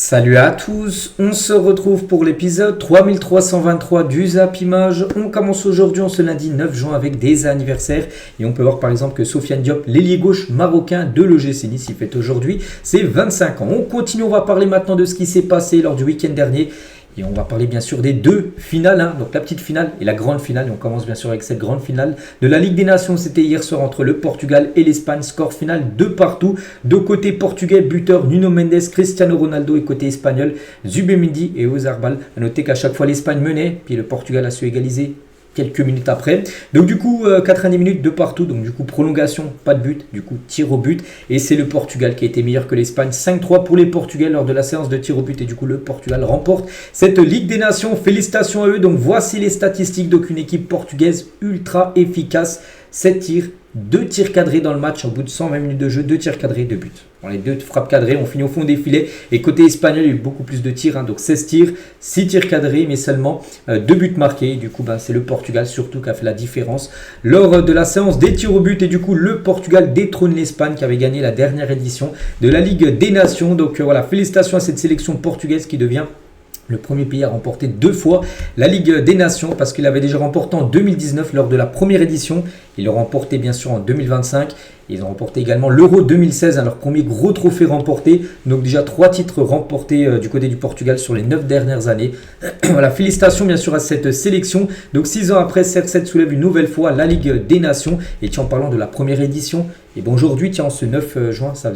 Salut à tous, on se retrouve pour l'épisode 3323 du Zap Image. On commence aujourd'hui en ce lundi 9 juin avec des anniversaires et on peut voir par exemple que Sofiane Diop, l'ailier gauche marocain de l'OGC Nice, il fête aujourd'hui ses 25 ans. On continue, on va parler maintenant de ce qui s'est passé lors du week-end dernier. Et on va parler bien sûr des deux finales, donc la petite finale et la grande finale. Et on commence bien sûr avec cette grande finale de la Ligue des Nations. C'était hier soir entre le Portugal et l'Espagne. Score final de partout. De côté portugais, buteur Nuno Mendes, Cristiano Ronaldo, et côté espagnol, Zubimendi et Oyarzabal. A noter qu'à chaque fois l'Espagne menait, puis le Portugal a su égaliser quelques minutes après. Donc du coup 90 minutes de partout, donc du coup prolongation, pas de but, du coup tir au but, et c'est le Portugal qui a été meilleur que l'Espagne. 5-3 pour les Portugais lors de la séance de tir au but, et du coup le Portugal remporte cette Ligue des Nations. Félicitations à eux. Donc voici les statistiques d'aucune équipe portugaise ultra efficace. 7 tirs, 2 tirs cadrés dans le match au bout de 120 minutes de jeu, 2 tirs cadrés, 2 buts. Bon, les 2 frappes cadrées ont fini au fond des filets, et côté espagnol il y a eu beaucoup plus de tirs, donc 16 tirs, 6 tirs cadrés, mais seulement 2 buts marqués. Du coup c'est le Portugal surtout qui a fait la différence lors de la séance des tirs au but, et du coup le Portugal détrône l'Espagne qui avait gagné la dernière édition de la Ligue des Nations. Donc voilà, félicitations à cette sélection portugaise qui devient le premier pays à remporter 2 fois la Ligue des Nations, parce qu'il avait déjà remporté en 2019 lors de la première édition. Ils l'ont remporté bien sûr en 2025. Ils ont remporté également l'Euro 2016, leur premier gros trophée remporté. Donc déjà 3 titres remportés du côté du Portugal sur les 9 dernières années. Voilà, félicitations bien sûr à cette sélection. Donc 6 ans après, CR7 soulève une nouvelle fois la Ligue des Nations. Et tiens, en parlant de la première édition, et bon aujourd'hui, tiens, ce 9 juin, ça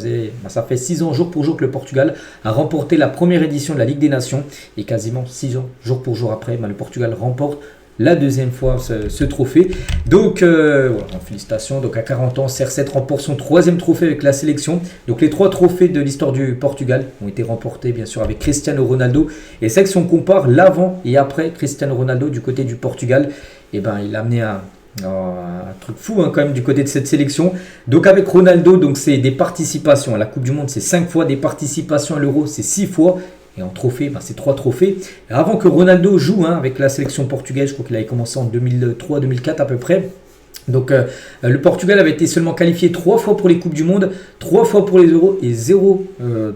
fait 6 ans jour pour jour que le Portugal a remporté la première édition de la Ligue des Nations. Et quasiment 6 ans jour pour jour après, le Portugal remporte la deuxième fois ce trophée. Donc voilà, félicitations. Donc à 40 ans, CR7 remporte son 3e trophée avec la sélection. Donc les 3 trophées de l'histoire du Portugal ont été remportés bien sûr avec Cristiano Ronaldo. Et c'est que si on compare l'avant et après Cristiano Ronaldo du côté du Portugal, il a amené un truc fou quand même du côté de cette sélection. Donc avec Ronaldo, donc c'est des participations à la Coupe du Monde, c'est 5 fois, des participations à l'Euro, c'est 6 fois. Et en trophée, c'est 3 trophées. Et avant que Ronaldo joue avec la sélection portugaise, je crois qu'il avait commencé en 2003-2004 à peu près. Donc le Portugal avait été seulement qualifié 3 fois pour les Coupes du Monde, 3 fois pour les Euros et 0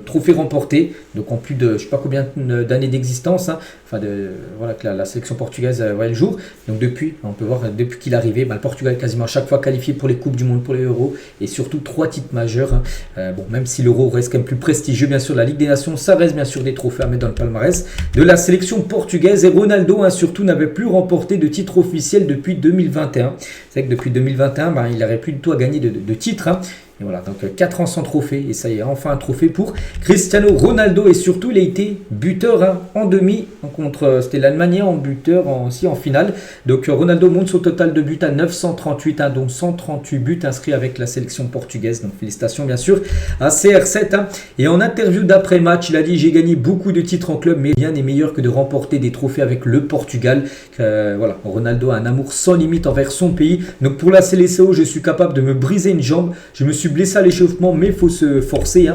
trophée remporté. Donc en plus de je ne sais pas combien d'années d'existence, voilà, que la sélection portugaise voit le jour. Donc depuis, on peut voir, depuis qu'il est arrivé, le Portugal est quasiment à chaque fois qualifié pour les Coupes du Monde, pour les Euros, et surtout 3 titres majeurs. Même si l'Euro reste quand même plus prestigieux, bien sûr, la Ligue des Nations, ça reste bien sûr des trophées à mettre dans le palmarès de la sélection portugaise. Et Ronaldo surtout n'avait plus remporté de titre officiel depuis 2021. C'est vrai que depuis 2021, il n'aurait plus du tout à gagner de titre. Et voilà, donc 4 ans sans trophée, et ça y est, enfin un trophée pour Cristiano Ronaldo. Et surtout, il a été buteur en demi, c'était l'Allemagne en buteur aussi en finale. Donc Ronaldo monte son total de buts à 938, dont 138 buts inscrits avec la sélection portugaise. Donc félicitations bien sûr à CR7. Et en interview d'après-match, il a dit: j'ai gagné beaucoup de titres en club, mais rien n'est meilleur que de remporter des trophées avec le Portugal. Voilà, Ronaldo a un amour sans limite envers son pays. Donc pour la CLCO, je suis capable de me briser une jambe. Je me suis blessé à l'échauffement, mais il faut se forcer.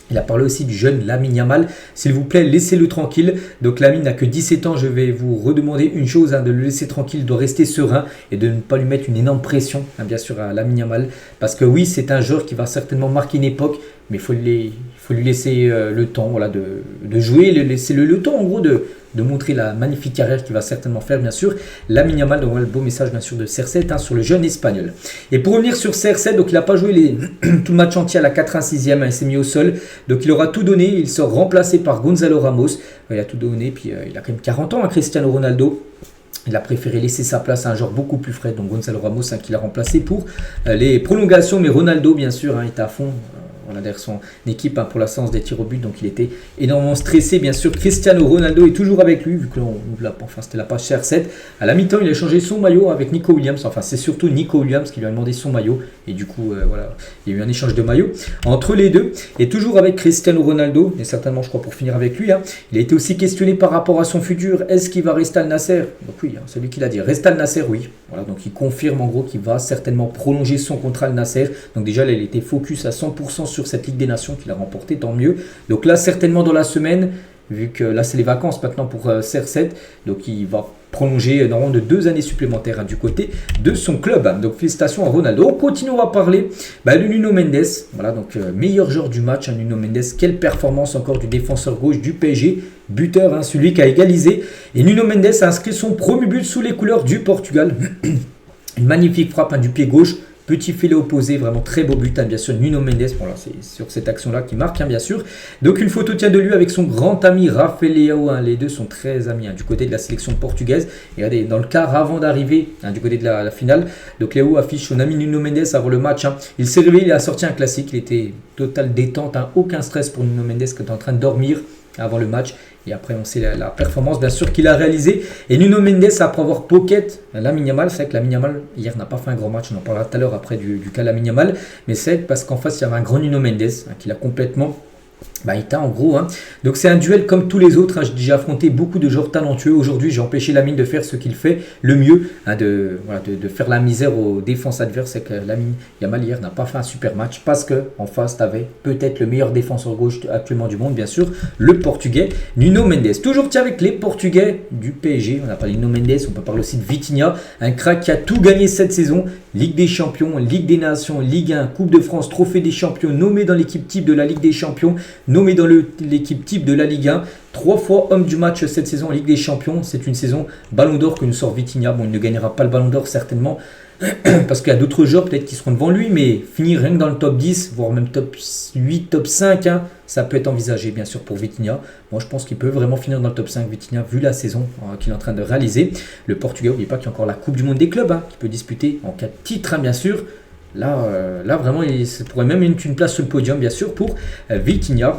Il a parlé aussi du jeune Lamine Yamal. S'il vous plaît, laissez-le tranquille. Donc Lamine n'a que 17 ans. Je vais vous redemander une chose, de le laisser tranquille, il doit rester serein et de ne pas lui mettre une énorme pression, bien sûr, à Lamine Yamal. Parce que oui, c'est un joueur qui va certainement marquer une époque, mais il faut lui laisser le temps de jouer, laisser le temps en gros de montrer la magnifique carrière qu'il va certainement faire, bien sûr. Lamine Yamal, donc voilà le beau message bien sûr de CR7 sur le jeune espagnol. Et pour revenir sur CR7, donc il n'a pas joué tout le match entier à la 86e, il s'est mis au sol, donc il aura tout donné, il sera remplacé par Gonzalo Ramos. Il a tout donné, puis il a quand même 40 ans, Cristiano Ronaldo. Il a préféré laisser sa place à un joueur beaucoup plus frais, donc Gonzalo Ramos, qui l'a remplacé pour les prolongations. Mais Ronaldo, bien sûr, était à fond. On a derrière son équipe pour la séance des tirs au but, donc il était énormément stressé. Bien sûr, Cristiano Ronaldo est toujours avec lui, vu que c'était la page CR7. À la mi-temps, il a changé son maillot avec Nico Williams. Enfin, c'est surtout Nico Williams qui lui a demandé son maillot. Et du coup, voilà, il y a eu un échange de maillots entre les deux. Et toujours avec Cristiano Ronaldo, et certainement, je crois, pour finir avec lui, il a été aussi questionné par rapport à son futur. Est-ce qu'il va rester Al Nasser? Donc oui, c'est lui qui l'a dit. Reste Al Nasser, oui. Voilà, donc il confirme en gros qu'il va certainement prolonger son contrat Al Nasser. Donc déjà, là, il était focus à 100% sur cette Ligue des Nations qu'il a remportée, tant mieux. Donc là, certainement dans la semaine, vu que là c'est les vacances maintenant pour CR7, donc il va prolonger normalement de 2 années supplémentaires du côté de son club. Donc félicitations à Ronaldo. On continue à parler de Nuno Mendes. Voilà, donc meilleur joueur du match, Nuno Mendes. Quelle performance encore du défenseur gauche du PSG, buteur, celui qui a égalisé. Et Nuno Mendes a inscrit son premier but sous les couleurs du Portugal. Une magnifique frappe du pied gauche. Petit filet opposé, vraiment très beau but, bien sûr, Nuno Mendes. Bon, là, c'est sur cette action-là qui marque, bien sûr. Donc, une photo de lui avec son grand ami Rafael Leao. Les deux sont très amis du côté de la sélection portugaise. Et regardez, dans le quart avant d'arriver du côté de la finale, donc Leao affiche son ami Nuno Mendes avant le match. Il s'est réveillé, il a sorti un classique. Il était total détente, aucun stress pour Nuno Mendes qui était en train de dormir avant le match. Et après, on sait la performance, bien sûr, qu'il a réalisée. Et Nuno Mendes, après avoir pocket Lamine Yamal, c'est vrai que Lamine Yamal, hier, n'a pas fait un grand match. On en parlera tout à l'heure après du cas Lamine Yamal. Mais c'est parce qu'en face, il y avait un grand Nuno Mendes qui l'a complètement éteint, en gros. Donc, c'est un duel comme tous les autres. J'ai déjà affronté beaucoup de joueurs talentueux. Aujourd'hui, j'ai empêché Lamine de faire ce qu'il fait le mieux, de faire la misère aux défenses adverses. C'est que Lamine Yamal, hier, n'a pas fait un super match parce qu'en face, tu avais peut-être le meilleur défenseur gauche actuellement du monde, bien sûr, le Portugais Nuno Mendes. Toujours avec les Portugais du PSG. On a parlé de Nuno Mendes, on peut parler aussi de Vitinha, un crack qui a tout gagné cette saison. Ligue des Champions, Ligue des Nations, Ligue 1, Coupe de France, Trophée des Champions, nommé dans l'équipe type de la Ligue des Champions, nommé dans l'équipe type de la Ligue 1. 3 fois homme du match cette saison en Ligue des Champions. C'est une saison Ballon d'Or que nous sort Vitinha. Bon, il ne gagnera pas le Ballon d'Or certainement, parce qu'il y a d'autres joueurs peut-être qui seront devant lui, mais finir rien que dans le top 10, voire même top 8, top 5, ça peut être envisagé bien sûr pour Vitinha. Moi je pense qu'il peut vraiment finir dans le top 5 Vitinha vu la saison qu'il est en train de réaliser. Le Portugais, n'oubliez pas qu'il y a encore la Coupe du Monde des clubs qui peut disputer en cas de titre bien sûr. Là vraiment, ça pourrait même être une place sur le podium bien sûr pour Vitinha.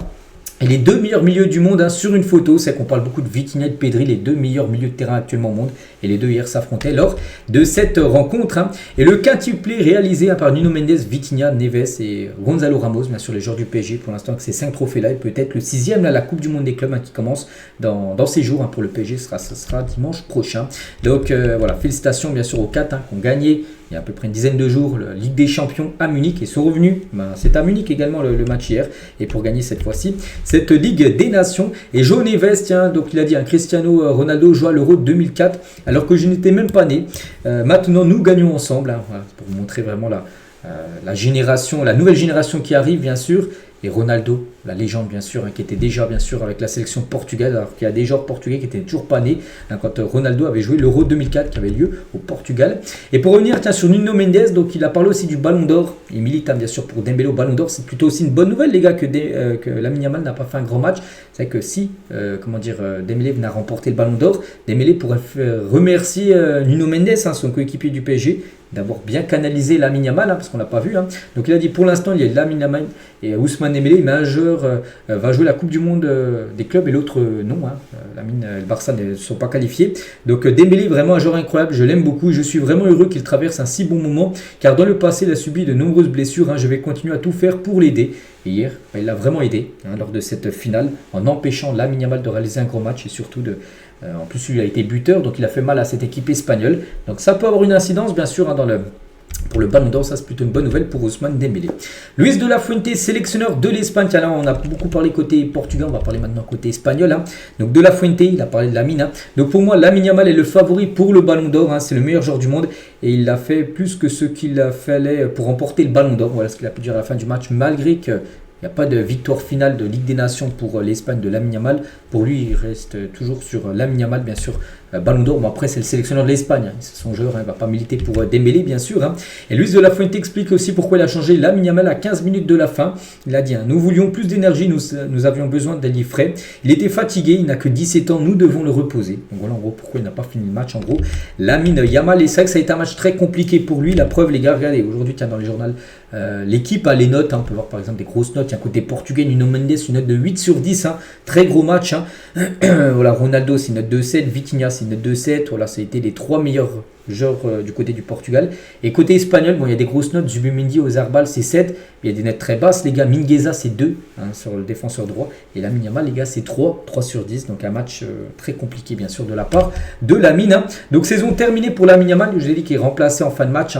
Et les deux meilleurs milieux du monde sur une photo, c'est qu'on parle beaucoup de Vitinha et de Pedri, les deux meilleurs milieux de terrain actuellement au monde. Et les deux hier s'affrontaient lors de cette rencontre. Et le quintuplé réalisé par Nuno Mendes, Vitinha, Neves et Gonzalo Ramos, bien sûr les joueurs du PSG. Pour l'instant, avec ces 5 trophées-là, et peut-être le 6e, la Coupe du Monde des clubs qui commence dans ces jours pour le PSG, ce sera dimanche prochain. Donc voilà, félicitations bien sûr aux 4 qui ont gagné il y a à peu près une dizaine de jours, la Ligue des Champions à Munich et sont revenus. C'est à Munich également le match hier. Et pour gagner cette fois-ci, cette Ligue des Nations. Et João Neves, donc il a dit, Cristiano Ronaldo joue à l'Euro 2004 alors que je n'étais même pas né. Maintenant, nous gagnons ensemble. Voilà, pour vous montrer vraiment la génération, la nouvelle génération qui arrive, bien sûr. Et Ronaldo, la légende bien sûr, qui était déjà bien sûr avec la sélection portugaise, alors qu'il y a des joueurs portugais qui n'étaient toujours pas nés quand Ronaldo avait joué l'Euro 2004 qui avait lieu au Portugal. Et pour revenir sur Nuno Mendes, donc il a parlé aussi du Ballon d'Or. Il milite bien sûr pour Dembélé au Ballon d'Or. C'est plutôt aussi une bonne nouvelle les gars que Lamine Yamal n'a pas fait un grand match. C'est vrai que si Dembélé venait à remporter le Ballon d'Or, Dembélé pourrait remercier Nuno Mendes, son coéquipier du PSG, d'avoir bien canalisé Lamine Yamal, parce qu'on l'a pas vu. Donc il a dit pour l'instant il y a Lamine Yamal et Ousmane Dembélé, mais un joueur va jouer la Coupe du Monde des clubs et l'autre non. Lamine et le Barça ne sont pas qualifiés. Donc Dembélé vraiment un joueur incroyable, je l'aime beaucoup, je suis vraiment heureux qu'il traverse un si bon moment, car dans le passé il a subi de nombreuses blessures. Je vais continuer à tout faire pour l'aider. Et hier, il l'a vraiment aidé lors de cette finale en empêchant Lamine Yamal de réaliser un grand match et surtout en plus, lui a été buteur, donc il a fait mal à cette équipe espagnole. Donc ça peut avoir une incidence, bien sûr, pour le Ballon d'Or. Ça, c'est plutôt une bonne nouvelle pour Ousmane Dembélé. Luis de la Fuente, sélectionneur de l'Espagne. Là, on a beaucoup parlé côté portugais, on va parler maintenant côté espagnol. Donc de la Fuente, il a parlé de Lamine. Donc pour moi, Lamine Yamal est le favori pour le Ballon d'Or. C'est le meilleur joueur du monde et il a fait plus que ce qu'il a fallu pour remporter le Ballon d'Or. Voilà ce qu'il a pu dire à la fin du match, malgré que il n'y a pas de victoire finale de Ligue des Nations pour l'Espagne de Lamine Yamal. Pour lui, il reste toujours sur Lamine Yamal, bien sûr, Ballon d'Or. Bon, après, c'est le sélectionneur de l'Espagne. C'est son joueur, il ne va pas militer pour Dembélé, bien sûr. Et Luis de la Fuente explique aussi pourquoi il a changé Lamine Yamal à 15 minutes de la fin. Il a dit, nous voulions plus d'énergie, nous avions besoin d'alliés frais. Il était fatigué, il n'a que 17 ans, nous devons le reposer. Donc voilà, en gros, pourquoi il n'a pas fini le match, en gros. Lamine Yamal, et c'est vrai que ça a été un match très compliqué pour lui. La preuve, les gars, regardez, aujourd'hui, dans le journal, l'équipe a les notes. On peut voir par exemple des grosses notes. Il y a un côté portugais, Nuno Mendes, une note de 8 sur 10. Très gros match. Voilà, Ronaldo, c'est une note de 7. Vitinha, c'est une note de 7. Voilà, ça a été les 3 meilleurs joueurs du côté du Portugal. Et côté espagnol, bon, il y a des grosses notes. Zubimendi, Oyarzabal, c'est 7. Il y a des notes très basses, les gars. Mingueza, c'est 2 sur le défenseur droit. Et Lamine Yamal, les gars, c'est 3 sur 10. Donc un match très compliqué, bien sûr, de la part de Lamine. Donc saison terminée pour Lamine Yamal. Je l'ai dit qu'il est remplacé en fin de match.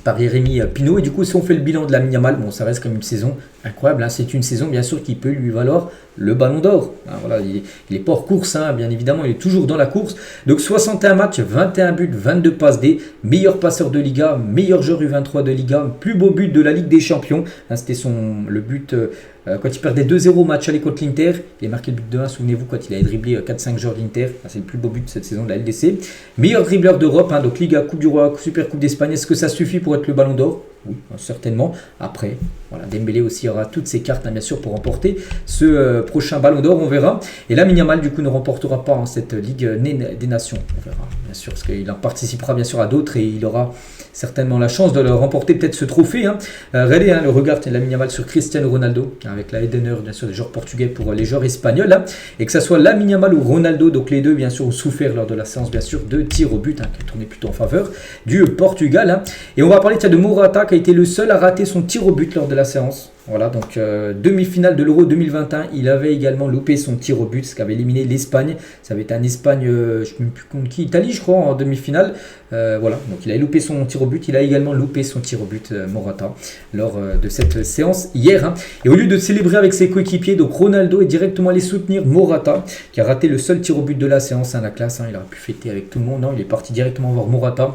par Jérémy Pinault. Et du coup, si on fait le bilan de Lamine Yamal, bon, ça reste comme une saison incroyable. Hein. C'est une saison, bien sûr, qui peut lui valoir le ballon d'or. Hein, voilà, il est pas hors course, hein, bien évidemment, il est toujours dans la course. Donc 61 matchs, 21 buts, 22 passes D, meilleur passeur de Liga, meilleur joueur U23 de Liga, plus beau but de la Ligue des Champions. Hein, c'était le but quand il perdait 2-0 au match aller contre l'Inter. Il a marqué le but de 1, souvenez-vous, quand il avait dribblé 4-5 joueurs d'Inter. C'est le plus beau but de cette saison de la LDC. Meilleur dribbleur d'Europe, hein, donc Liga, Coupe du Roi, Super Coupe d'Espagne. Est-ce que ça suffit pour être le ballon d'or? Oui, certainement. Après, voilà, Dembélé aussi aura toutes ses cartes, hein, bien sûr, pour remporter ce prochain ballon d'or, on verra. Et là, Lamine Yamal, du coup, ne remportera pas cette Ligue des Nations. On verra, bien sûr, parce qu'il en participera, bien sûr, à d'autres et il aura certainement la chance de le remporter, peut-être ce trophée. Hein. Regardez le regard de Lamine Yamal sur Cristiano Ronaldo, avec la Edener, bien sûr, des joueurs portugais pour les joueurs espagnols. Hein. Et que ce soit Lamine Yamal ou Ronaldo, donc les deux, bien sûr, ont souffert lors de la séance, bien sûr, de tir au but, hein, qui a tourné plutôt en faveur du Portugal. Hein. Et on va parler de Morata, qui a été le seul à rater son tir au but lors de la séance. Voilà, donc demi-finale de l'Euro 2021, il avait également loupé son tir au but, ce qui avait éliminé l'Espagne. Ça avait été un Espagne, je ne sais même plus contre qui, Italie je crois, en demi-finale. Voilà, donc il a loupé son tir au but, il a également loupé son tir au but, Morata, lors de cette séance hier. Hein. Et au lieu de célébrer avec ses coéquipiers, donc Ronaldo est directement allé soutenir Morata, qui a raté le seul tir au but de la séance, hein, la classe. Hein, il aurait pu fêter avec tout le monde, non, il est parti directement voir Morata.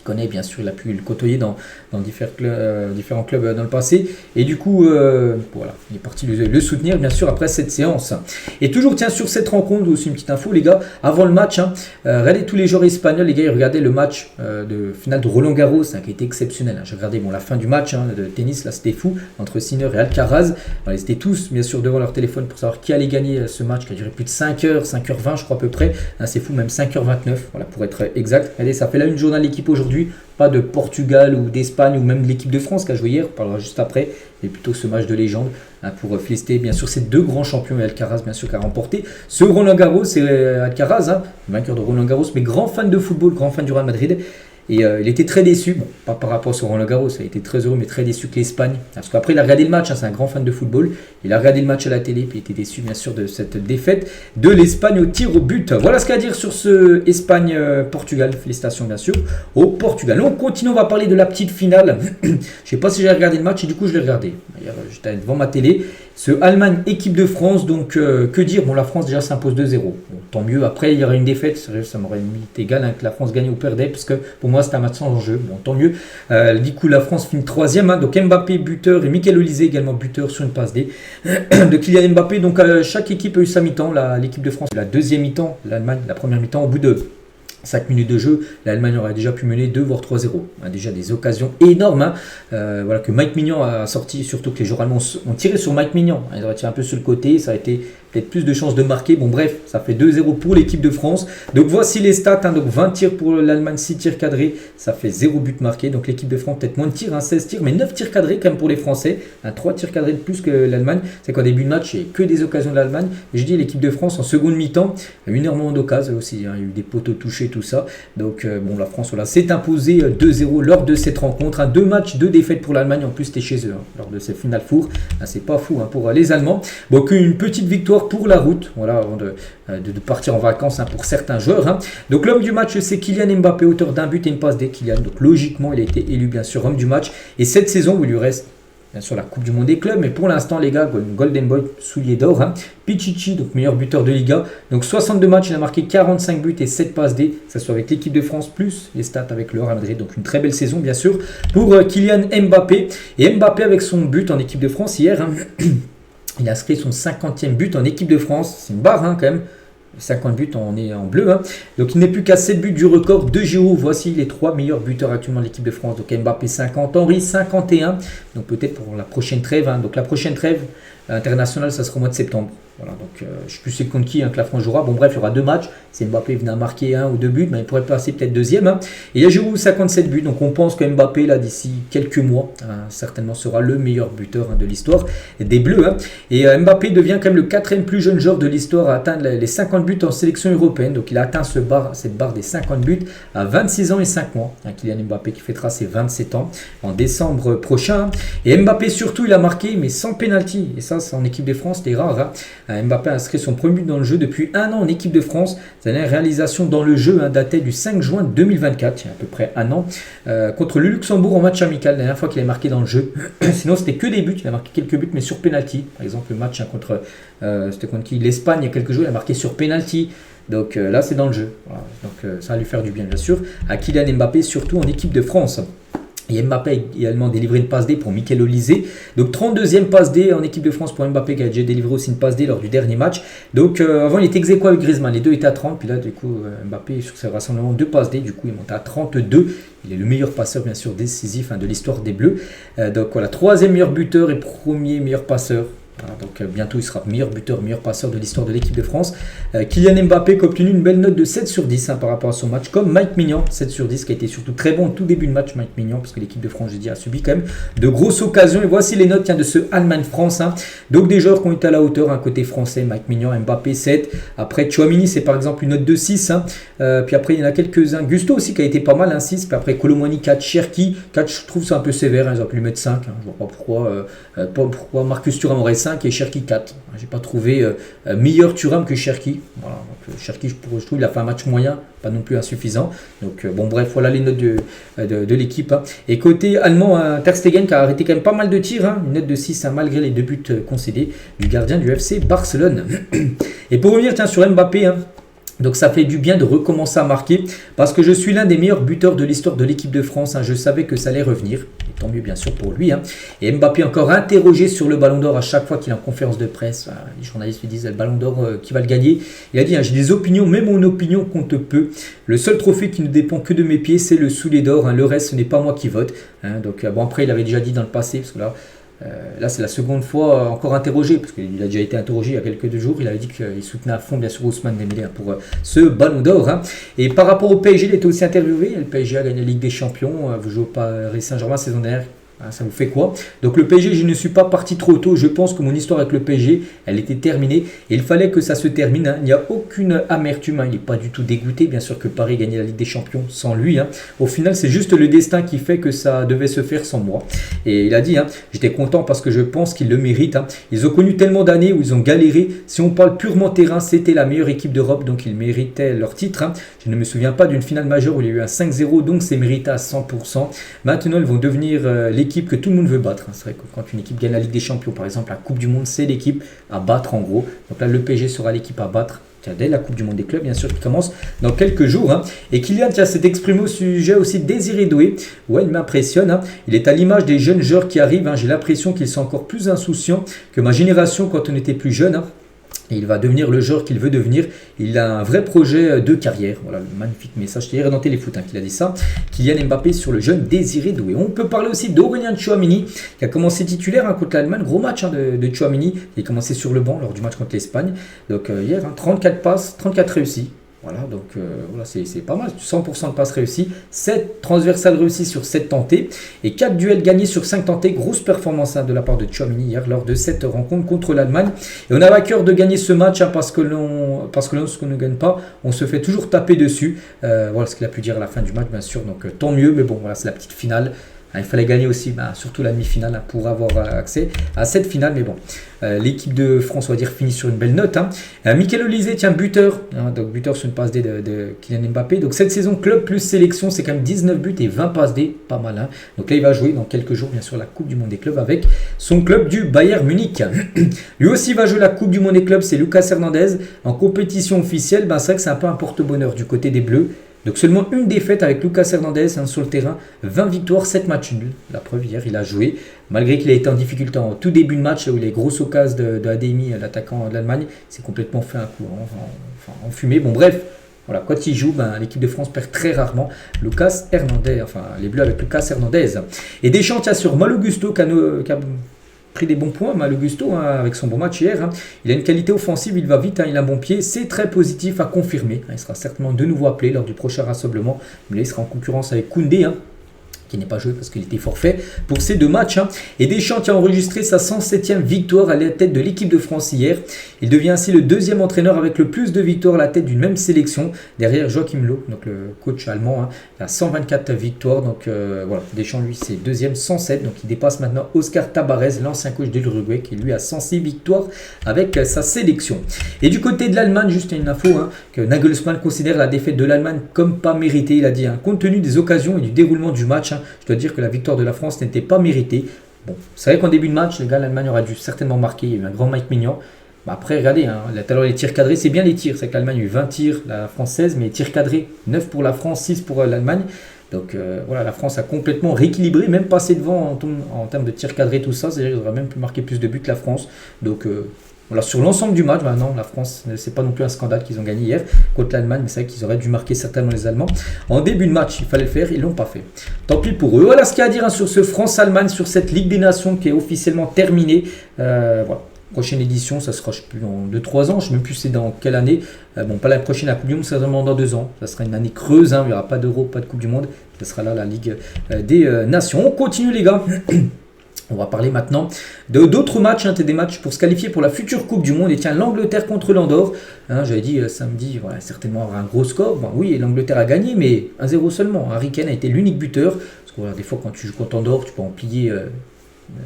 Connaît, bien sûr, il a pu le côtoyer dans différents clubs dans le passé et du coup voilà, il est parti le soutenir bien sûr après cette séance. Et toujours tiens sur cette rencontre aussi une petite info les gars, avant le match, hein, regardez tous les joueurs espagnols les gars, ils regardaient le match de finale de Roland Garros, hein, qui a été exceptionnel, hein. J'ai regardé la fin du match, hein, de tennis, là c'était fou, entre Sinner et Alcaraz. Alors, ils étaient tous bien sûr devant leur téléphone pour savoir qui allait gagner ce match qui a duré plus de 5h, 5h20 je crois à peu près, hein, c'est fou, même 5h29 voilà, pour être exact. Regardez, ça fait là une journée de l'équipe aujourd'hui. Pas de Portugal ou d'Espagne ou même de l'équipe de France qui a joué hier, on parlera juste après, mais plutôt ce match de légende, hein, pour féliciter bien sûr ces deux grands champions et Alcaraz bien sûr qui a remporté ce Roland Garros. C'est Alcaraz, hein, vainqueur de Roland Garros, mais grand fan de football, grand fan du Real Madrid. Et il était très déçu, bon, pas par rapport au Roland Garros, il a été très heureux, mais très déçu que l'Espagne. Parce qu'après, il a regardé le match, hein, c'est un grand fan de football. Il a regardé le match à la télé, puis il était déçu, bien sûr, de cette défaite de l'Espagne au tir au but. Voilà ce qu'il y a à dire sur ce Espagne-Portugal. Félicitations, bien sûr, au Portugal. On continue, on va parler de la petite finale. Je ne sais pas si j'ai regardé le match, et du coup, je l'ai regardé. D'ailleurs, j'étais devant ma télé. Ce Allemagne-équipe de France, donc que dire? Bon, la France déjà s'impose 2-0. Bon, tant mieux. Après, il y aurait une défaite. Ça m'aurait été égal, hein, que la France gagne ou perdait, parce que pour moi, c'était un match sans enjeu. Bon, tant mieux. Du coup, la France finit 3e. Hein, donc Mbappé, buteur, et Michael Olise également buteur sur une passe D de Kylian Mbappé. Donc chaque équipe a eu sa mi-temps. L'équipe de France, la deuxième mi-temps. L'Allemagne, la première mi-temps. Au bout de 5 minutes de jeu, l'Allemagne aurait déjà pu mener 2 voire 3-0. Déjà des occasions énormes, hein. Voilà, que Mike Maignan a sorti, surtout que les joueurs allemands ont tiré sur Mike Maignan. Ils auraient tiré un peu sur le côté, ça a été peut-être plus de chances de marquer. Bon bref, ça fait 2-0 pour l'équipe de France. Donc voici les stats, hein. Donc 20 tirs pour l'Allemagne, 6 tirs cadrés, ça fait 0 but marqué. Donc l'équipe de France peut-être moins de tirs, hein, 16 tirs, mais 9 tirs cadrés quand même pour les Français, hein, 3 tirs cadrés de plus que l'Allemagne. C'est qu'en début de match, il n'y a que des occasions de l'Allemagne. Et je dis l'équipe de France en seconde mi-temps a eu énormément d'occasions aussi, hein. Il y a eu des poteaux touchés, tout ça. Donc bon, la France voilà, s'est imposée 2-0 lors de cette rencontre, hein. 2 matchs, 2 défaites pour l'Allemagne, en plus c'était chez eux, hein, lors de cette finale four, hein, c'est pas fou, hein, pour les Allemands. Donc une petite victoire pour la route, voilà, avant de partir en vacances, hein, pour certains joueurs, hein. Donc l'homme du match c'est Kylian Mbappé, auteur d'un but et une passe D. Kylian, donc logiquement il a été élu bien sûr homme du match, et cette saison où il lui reste bien sûr la Coupe du Monde des clubs, mais pour l'instant les gars, Golden Boy, soulier d'or, hein. Pichichi, donc meilleur buteur de Liga, donc 62 matchs, il a marqué 45 buts et 7 passes D, que ce soit avec l'équipe de France plus les stats avec le Real Madrid, donc une très belle saison bien sûr pour Kylian Mbappé. Et Mbappé avec son but en équipe de France hier, hein, il a inscrit son 50e but en équipe de France, c'est une barre, hein, quand même. 50 buts en bleu, hein. Donc il n'est plus qu'à 7 buts du record de Giroud. Voici les 3 meilleurs buteurs actuellement de l'équipe de France. Donc Mbappé 50, Henry 51. Donc peut-être pour la prochaine trêve, hein. Donc la prochaine trêve internationale, ça sera au mois de septembre. Voilà, donc je ne sais plus c'est contre qui, hein, que la France jouera. Bon bref, il y aura 2 matchs. Si Mbappé venait à marquer 1 ou 2 buts, ben, il pourrait passer peut-être deuxième, hein. Et il y a Giroud 57 buts. Donc on pense que Mbappé là d'ici quelques mois, hein, certainement sera le meilleur buteur, hein, de l'histoire des Bleus, hein. Et Mbappé devient quand même le 4e plus jeune joueur de l'histoire à atteindre les 50 buts en sélection européenne. Donc il a atteint cette barre des 50 buts à 26 ans et 5 mois. Hein, Kylian Mbappé qui fêtera ses 27 ans en décembre prochain. Et Mbappé surtout, il a marqué mais sans pénalty. Et ça, c'est en équipe de France, c'était rare, hein. Mbappé a inscrit son premier but dans le jeu depuis un an en équipe de France. Sa dernière réalisation dans le jeu datait du 5 juin 2024, il y a à peu près un an, contre le Luxembourg en match amical, la dernière fois qu'il a marqué dans le jeu. Sinon, c'était que des buts, il a marqué quelques buts, mais sur penalty. Par exemple, le match contre, c'était contre qui, l'Espagne, il y a quelques jours, il a marqué sur penalty. Donc là, c'est dans le jeu. Voilà. Donc ça va lui faire du bien, bien sûr. À Kylian Mbappé, surtout en équipe de France. Et Mbappé a également délivré une passe D pour Michael Olise. Donc 32e passe D en équipe de France pour Mbappé qui a déjà délivré aussi une passe D lors du dernier match. Donc avant il était ex-aequo avec Griezmann, les deux étaient à 30. Puis là du coup Mbappé sur ses rassemblements 2 passes D, du coup il monte à 32. Il est le meilleur passeur bien sûr décisif de l'histoire des Bleus. Donc voilà, 3e meilleur buteur et 1er meilleur passeur. Voilà, donc bientôt il sera meilleur buteur, meilleur passeur de l'histoire de l'équipe de France. Kylian Mbappé qui a obtenu une belle note de 7 sur 10 par rapport à son match, comme Mike Maignan, 7 sur 10 qui a été surtout très bon au tout début de match. Mike Maignan, parce que l'équipe de France, j'ai dit, a subi quand même de grosses occasions. Et voici les notes de ce Allemagne-France. Donc des joueurs qui ont été à la hauteur, côté français, Mike Maignan, Mbappé 7. Après Tchouaméni, c'est par exemple une note de 6. Puis après il y en a quelques-uns. Gusto aussi qui a été pas mal, 6. Puis après Kolo Muani 4, Cherki 4, je trouve ça un peu sévère, ils ont pu lui mettre 5. Je vois pas pourquoi Marcus Thuram aurait 5 et Cherki 4. J'ai pas trouvé meilleur Thuram que Cherki. Voilà, donc Cherki, je trouve il a fait un match moyen, pas non plus insuffisant. Donc bon bref, voilà les notes de l'équipe. Et côté allemand, Ter Stegen qui a arrêté quand même pas mal de tirs, une note de 6 malgré les 2 buts concédés du gardien du FC Barcelone. Et pour revenir sur Mbappé, donc ça fait du bien de recommencer à marquer parce que je suis l'un des meilleurs buteurs de l'histoire de l'équipe de France. Je savais que ça allait revenir. Et tant mieux bien sûr pour lui. Et Mbappé encore interrogé sur le Ballon d'Or à chaque fois qu'il est en conférence de presse. Les journalistes lui disent le Ballon d'Or qui va le gagner. Il a dit j'ai des opinions, mais mon opinion compte peu. Le seul trophée qui ne dépend que de mes pieds, c'est le soulier d'or. Le reste, ce n'est pas moi qui vote. Donc bon après il avait déjà dit dans le passé parce que là, c'est la seconde fois encore interrogé, parce qu'il a déjà été interrogé il y a quelques jours. Il avait dit qu'il soutenait à fond, bien sûr, Ousmane Dembélé pour ce Ballon d'Or. Et par rapport au PSG, il était aussi interviewé. Le PSG a gagné la Ligue des Champions. Vous jouez au Paris Saint-Germain saison dernière. Ça vous fait quoi? Donc le PSG, je ne suis pas parti trop tôt. Je pense que mon histoire avec le PSG, elle était terminée. Et il fallait que ça se termine. Il n'y a aucune amertume. Il n'est pas du tout dégoûté. Bien sûr que Paris gagnait la Ligue des Champions sans lui. Au final, c'est juste le destin qui fait que ça devait se faire sans moi. Et il a dit, j'étais content parce que je pense qu'ils le méritent. Ils ont connu tellement d'années où ils ont galéré. Si on parle purement terrain, c'était la meilleure équipe d'Europe. Donc ils méritaient leur titre. Je ne me souviens pas d'une finale majeure où il y a eu un 5-0. Donc c'est mérité à 100%. Maintenant, ils vont devenir l'équipe que tout le monde veut battre. C'est vrai que quand une équipe gagne la Ligue des Champions, par exemple la Coupe du Monde, c'est l'équipe à battre en gros. Donc là, le PSG sera l'équipe à battre dès la Coupe du Monde des clubs, bien sûr, qui commence dans quelques jours. Et Kylian s'est exprimé au sujet aussi de Désiré Doué. Ouais, il m'impressionne. Il est à l'image des jeunes joueurs qui arrivent. J'ai l'impression qu'ils sont encore plus insouciants que ma génération quand on était plus jeune. Et il va devenir le joueur qu'il veut devenir. Il a un vrai projet de carrière. Voilà, le magnifique message hier dans Téléfoot qu'il a dit ça. Kylian Mbappé sur le jeune Désiré Doué. On peut parler aussi d'Aurélien Tchouaméni qui a commencé titulaire contre l'Allemagne. Gros match de Tchouaméni. Il a commencé sur le banc lors du match contre l'Espagne. Donc hier, 34 passes, 34 réussis. Voilà, donc voilà, c'est pas mal, 100% de passes réussies, 7 transversales réussies sur 7 tentés et 4 duels gagnés sur 5 tentés. Grosse performance de la part de Tchouaméni hier lors de cette rencontre contre l'Allemagne. Et on avait à cœur de gagner ce match parce que lorsqu'on ne gagne pas, on se fait toujours taper dessus. Voilà ce qu'il a pu dire à la fin du match, bien sûr, donc tant mieux, mais bon, voilà, c'est la petite finale. Il fallait gagner aussi, surtout la demi-finale pour avoir accès à cette finale. Mais bon, l'équipe de France, on va dire, finit sur une belle note. Michael Olise, buteur. Donc buteur sur une passe D de Kylian Mbappé. Donc cette saison, club plus sélection, c'est quand même 19 buts et 20 passes D. Pas mal. Donc là, il va jouer dans quelques jours, bien sûr, la Coupe du Monde des clubs avec son club du Bayern Munich. Lui aussi va jouer la Coupe du Monde des clubs, c'est Lucas Hernandez. En compétition officielle, c'est vrai que c'est un peu un porte-bonheur du côté des Bleus. Donc seulement une défaite avec Lucas Hernandez sur le terrain, 20 victoires, 7 matchs nuls. La preuve, hier, il a joué. Malgré qu'il ait été en difficulté en tout début de match, où les grosses occasions de Ademi, l'attaquant de l'Allemagne, s'est complètement fait un coup en fumée. Bon bref, voilà, quand il joue, l'équipe de France perd très rarement. Lucas Hernandez, les Bleus avec Lucas Hernandez. Et Deschamps, sur Malo Gusto qui a pris des bons points, Malo Gusto, avec son bon match hier. Il a une qualité offensive, il va vite, il a un bon pied, c'est très positif à confirmer. Il sera certainement de nouveau appelé lors du prochain rassemblement. Mais là, il sera en concurrence avec Koundé. qui n'est pas joué parce qu'il était forfait pour ces 2 matchs. Et Deschamps qui a enregistré sa 107e victoire à la tête de l'équipe de France hier. Il devient ainsi le 2e entraîneur avec le plus de victoires à la tête d'une même sélection, derrière Joachim Löw, donc le coach allemand. Il a 124 victoires, donc voilà, Deschamps lui c'est 2e, 107, donc il dépasse maintenant Oscar Tabarez, l'ancien coach de l'Uruguay, qui lui a 106 victoires avec sa sélection. Et du côté de l'Allemagne, juste une info, que Nagelsmann considère la défaite de l'Allemagne comme pas méritée. Il a dit, compte tenu des occasions et du déroulement du match, je dois dire que la victoire de la France n'était pas méritée. Bon, c'est vrai qu'en début de match, les gars, l'Allemagne aurait dû certainement marquer. Il y a eu un grand Mike Mignon. Après, regardez, les tirs cadrés, c'est bien les tirs. C'est que l'Allemagne a eu 20 tirs, la française, mais les tirs cadrés, 9 pour la France, 6 pour l'Allemagne. Donc voilà, la France a complètement rééquilibré, même passé devant en termes de tirs cadrés, tout ça. C'est-à-dire qu'ils auraient même pu marquer plus de buts que la France. Donc voilà, sur l'ensemble du match, maintenant, la France, c'est pas non plus un scandale qu'ils ont gagné hier contre l'Allemagne, mais c'est vrai qu'ils auraient dû marquer certainement les Allemands. En début de match, il fallait le faire, ils l'ont pas fait. Tant pis pour eux. Voilà ce qu'il y a à dire sur ce France-Allemagne, sur cette Ligue des Nations qui est officiellement terminée. Voilà. Prochaine édition, ça sera, je sais plus, dans 2-3 ans, je ne sais même plus c'est dans quelle année. Bon, pas la prochaine, la Coupe du Monde, c'est vraiment dans 2 ans. Ça sera une année creuse, il n'y aura pas d'Euro, pas de Coupe du Monde. Ça sera là la Ligue des Nations. On continue les gars. On va parler maintenant d'autres matchs, des matchs pour se qualifier pour la future Coupe du Monde. Et tiens, l'Angleterre contre l'Andorre. J'avais dit samedi, voilà, certainement avoir un gros score. Bon, oui, l'Angleterre a gagné, mais 1-0 seulement. Harry Kane a été l'unique buteur. Parce que voilà, des fois, quand tu joues contre Andorre, tu peux en plier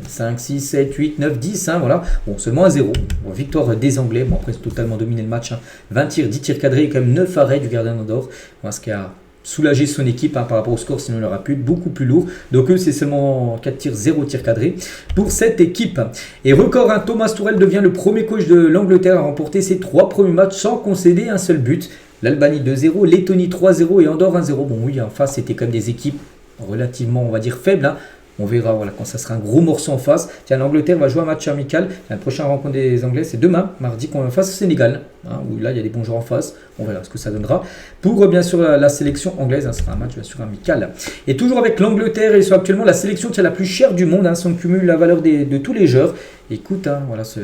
5, 6, 7, 8, 9, 10. Voilà. Bon, seulement 1-0. Bon, victoire des Anglais. Bon, après, c'est totalement dominé le match. 20 tirs, 10 tirs cadrés et quand même 9 arrêts du gardien d'Andorre. Voilà, ce qui a soulager son équipe par rapport au score, sinon il aura pu être beaucoup plus lourd. Donc eux, c'est seulement 4 tirs, 0 tir cadré pour cette équipe. Et record, Thomas Tuchel devient le premier coach de l'Angleterre à remporter ses 3 premiers matchs sans concéder un seul but. L'Albanie 2-0, Lettonie 3-0 et Andorre 1-0. Bon oui, en face, c'était quand même des équipes relativement, on va dire, faibles. On verra voilà, quand ça sera un gros morceau en face. Tiens, l'Angleterre va jouer un match amical. La prochaine rencontre des Anglais, c'est demain, mardi, qu'on va face au Sénégal. Où là, il y a des bons joueurs en face. On verra ce que ça donnera. Pour bien sûr la sélection anglaise, ce sera un match bien sûr amical. Et toujours avec l'Angleterre, ils sont actuellement la sélection qui est la plus chère du monde. Si on cumule la valeur de tous les joueurs. Écoute, voilà, cet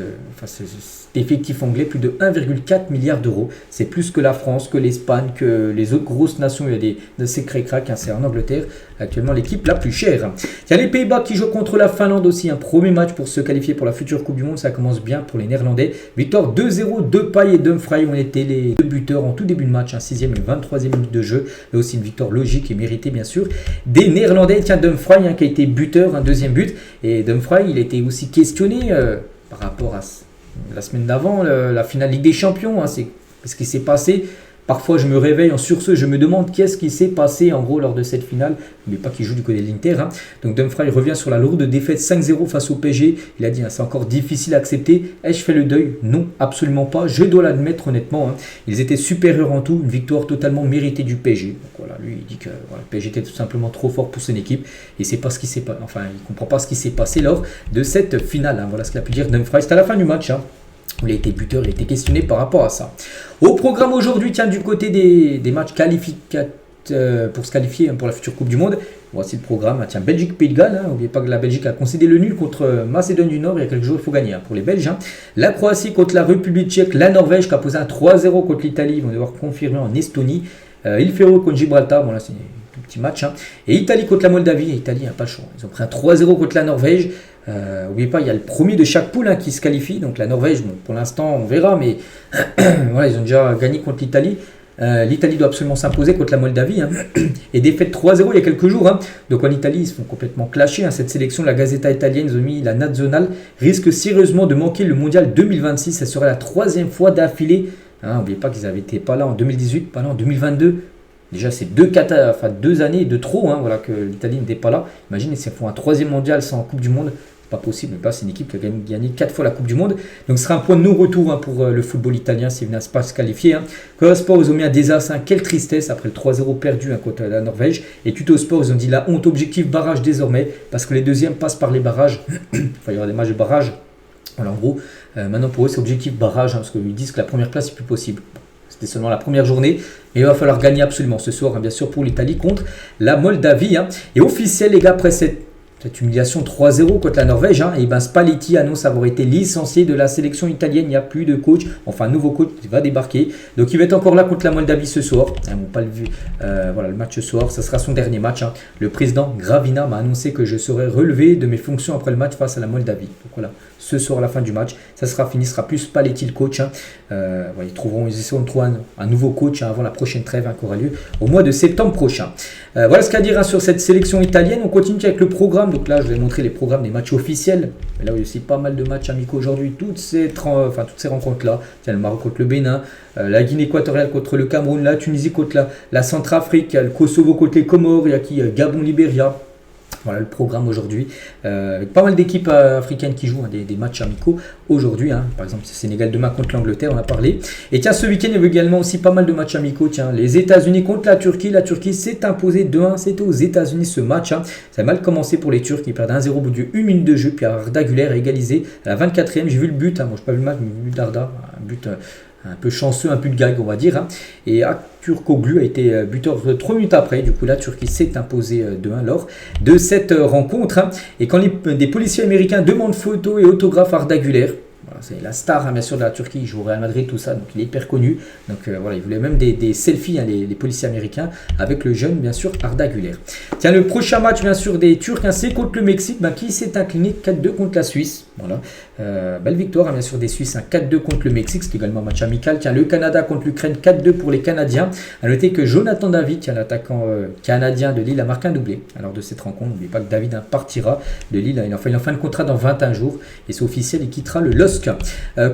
effectif anglais, plus de 1,4 milliard d'euros. C'est plus que la France, que l'Espagne, que les autres grosses nations. Il y a des secrets cracks. C'est en Angleterre, actuellement l'équipe la plus chère. Il y a les Pays-Bas qui jouent contre la Finlande aussi. Un premier match pour se qualifier pour la future Coupe du Monde. Ça commence bien pour les Néerlandais. Victoire 2-0, Depay et Dumfries ont été les 2 buteurs en tout début de match. 6e et 23e minute de jeu. Là aussi une victoire logique et méritée bien sûr des Néerlandais. Tiens, Dumfries qui a été buteur, un 2e but. Et Dumfries, il a été aussi questionné par rapport à la semaine d'avant, la finale Ligue des Champions. C'est ce qui s'est passé. Parfois, je me réveille en sursaut, je me demande qu'est-ce qui s'est passé en gros lors de cette finale. Mais pas qu'il joue du côté de l'Inter. Donc Dumfries revient sur la lourde défaite 5-0 face au PSG. Il a dit c'est encore difficile à accepter. Ai-je fait le deuil? Non, absolument pas. Je dois l'admettre honnêtement. Ils étaient supérieurs en tout. Une victoire totalement méritée du PSG. Donc voilà, lui il dit que le PSG était tout simplement trop fort pour son équipe. Et c'est pas ce qui s'est passé. Enfin, il comprend pas ce qui s'est passé lors de cette finale. Voilà ce qu'il a pu dire Dumfries. C'est à la fin du match. Il a été buteur, il a été questionné par rapport à ça. Au programme aujourd'hui, tiens, du côté des matchs qualificateurs pour se qualifier pour la future Coupe du Monde. Voici le programme. Tiens, Belgique-Pays de Galles. N'oubliez pas que la Belgique a concédé le nul contre Macédoine du Nord. Il y a quelques jours, il faut gagner pour les Belges. La Croatie contre la République tchèque. La Norvège qui a posé un 3-0 contre l'Italie. Ils vont devoir confirmer en Estonie. Il Ferro contre Gibraltar. Bon, là, c'est un petit match. Et Italie contre la Moldavie. Et Italie n'a pas le choix. Ils ont pris un 3-0 contre la Norvège. N'oubliez pas, il y a le premier de chaque poule qui se qualifie. Donc la Norvège, bon, pour l'instant, on verra. Mais voilà, ils ont déjà gagné contre l'Italie. L'Italie doit absolument s'imposer contre la Moldavie. Et défaite 3-0 il y a quelques jours. Donc en Italie, ils se font complètement clasher. Cette sélection, la Gazzetta italienne, ils ont mis la Nazionale, risque sérieusement de manquer le mondial 2026. Ce serait la 3e fois d'affilée. N'oubliez pas qu'ils n'avaient été pas là en 2018, pas là en 2022. Déjà, c'est 2 années de trop voilà, que l'Italie n'était pas là. Imaginez s'ils font un 3e mondial sans Coupe du Monde. Pas possible, mais c'est une équipe qui a gagné 4 fois la Coupe du Monde. Donc ce sera un point de non-retour pour le football italien s'ils venaient pas se qualifier. Coa Sport, ils ont mis un désastre. Quelle tristesse après le 3-0 perdu contre la Norvège. Et Tuto Sport, ils ont dit la honte, objectif barrage désormais. Parce que les deuxièmes passent par les barrages. Enfin, il y aura des matchs de barrage. Voilà, en gros, maintenant pour eux, c'est objectif barrage. Parce qu'ils disent que la première place, c'est plus possible. C'était seulement la première journée. Mais il va falloir gagner absolument ce soir, bien sûr, pour l'Italie contre la Moldavie. Et officiel, les gars, après cette cette humiliation 3-0 contre la Norvège. Hein. Et ben Spalletti annonce avoir été licencié de la sélection italienne. Il n'y a plus de coach. Enfin, un nouveau coach qui va débarquer. Donc, il va être encore là contre la Moldavie ce soir. Bon, pas le vu. Voilà, le match ce soir. Ça sera son dernier match. Hein. Le président Gravina m'a annoncé que je serai relevé de mes fonctions après le match face à la Moldavie. Donc, voilà. Ce soir, à la fin du match, ça sera fini. Ce sera plus Spalletti le coach. Hein. Voilà, ils essaieront de trouver un nouveau coach avant la prochaine trêve qui aura lieu au mois de septembre prochain. Voilà ce qu'il y a à dire sur cette sélection italienne. On continue avec le programme. Donc là, je vais montrer les programmes des matchs officiels. Mais là, il y a aussi pas mal de matchs amicaux aujourd'hui. Toutes ces rencontres-là. Tiens, le Maroc contre le Bénin, la Guinée équatoriale contre le Cameroun, la Tunisie contre la Centrafrique, le Kosovo contre les Comores, il y a qui Gabon, Libéria. Voilà le programme aujourd'hui. Avec pas mal d'équipes africaines qui jouent des matchs amicaux aujourd'hui. Hein. Par exemple, c'est Sénégal demain contre l'Angleterre, on a parlé. Et tiens, ce week-end, il y avait également aussi pas mal de matchs amicaux. Tiens, les États-Unis contre la Turquie. La Turquie s'est imposée 2-1. C'était aux États-Unis ce match. Hein. Ça a mal commencé pour les Turcs. Ils perdent 1-0 au bout de 1 minute de jeu. Puis Arda Güler a égalisé à la 24e. J'ai vu le but. Hein. Moi, je n'ai pas vu le match, mais j'ai vu le but d'Arda. Un but un peu chanceux, un peu de gag, on va dire. Hein. Et Turkoglu a été buteur 3 minutes après. Du coup, la Turquie s'est imposée 2-1 lors de cette rencontre. Hein. Et quand des policiers américains demandent photo et autographe à Arda Güler, voilà, c'est la star, hein, bien sûr, de la Turquie. Il joue au Real Madrid, tout ça. Donc, il est hyper connu. Donc, voilà, il voulait même des selfies, hein, les policiers américains, avec le jeune, bien sûr, Arda Güler. Tiens, le prochain match, bien sûr, des Turcs, hein, c'est contre le Mexique, qui s'est incliné 4-2 contre la Suisse. Voilà. Belle victoire, hein, bien sûr, des Suisses, hein, 4-2 contre le Mexique. C'est également un match amical. Tiens, le Canada contre l'Ukraine, 4-2 pour les Canadiens. À noter que Jonathan David, l'attaquant canadien de Lille, a marqué un doublé. Alors, de cette rencontre, n'oubliez pas que David partira de Lille. Il en fin de contrat dans 21 jours. Et c'est officiel, il quittera le LOSC.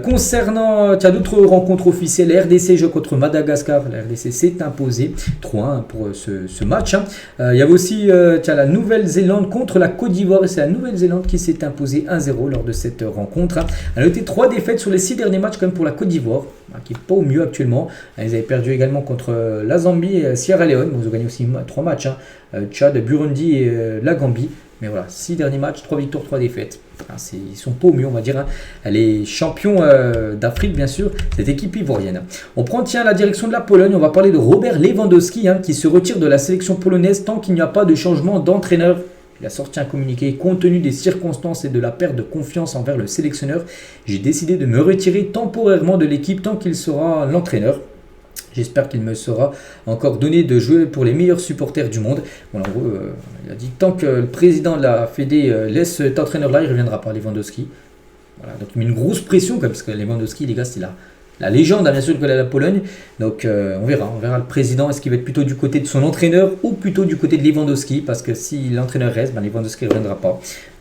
Concernant d'autres rencontres officielles, la RDC joue contre Madagascar. La RDC s'est imposée 3-1 pour ce match. Hein. Il y avait aussi la Nouvelle-Zélande contre la Côte d'Ivoire. Et c'est la Nouvelle-Zélande qui s'est imposée 1-0 lors de cette rencontre. Hein. À noter 3 défaites sur les 6 derniers matchs quand même pour la Côte d'Ivoire, qui n'est pas au mieux actuellement. Ils avaient perdu également contre la Zambie et Sierra Leone. Ils ont gagné aussi 3 matchs. Hein. Tchad, Burundi et la Gambie. Mais voilà, 6 derniers matchs, 3 victoires, 3 défaites. Ils sont pas au mieux, on va dire. Hein. Les champions d'Afrique, bien sûr, cette équipe ivoirienne. On prend la direction de la Pologne. On va parler de Robert Lewandowski, qui se retire de la sélection polonaise tant qu'il n'y a pas de changement d'entraîneur. Il a sorti un communiqué. Compte tenu des circonstances et de la perte de confiance envers le sélectionneur, j'ai décidé de me retirer temporairement de l'équipe tant qu'il sera l'entraîneur. J'espère qu'il me sera encore donné de jouer pour les meilleurs supporters du monde. Bon, en gros, il a dit tant que le président de la Fédé laisse cet entraîneur-là, il ne reviendra pas, Lewandowski. Voilà, donc il met une grosse pression, parce que Lewandowski, les gars, c'est la légende, bien sûr, de la Pologne. Donc on verra le président, est-ce qu'il va être plutôt du côté de son entraîneur ou plutôt du côté de Lewandowski, parce que si l'entraîneur reste, Lewandowski ne reviendra pas.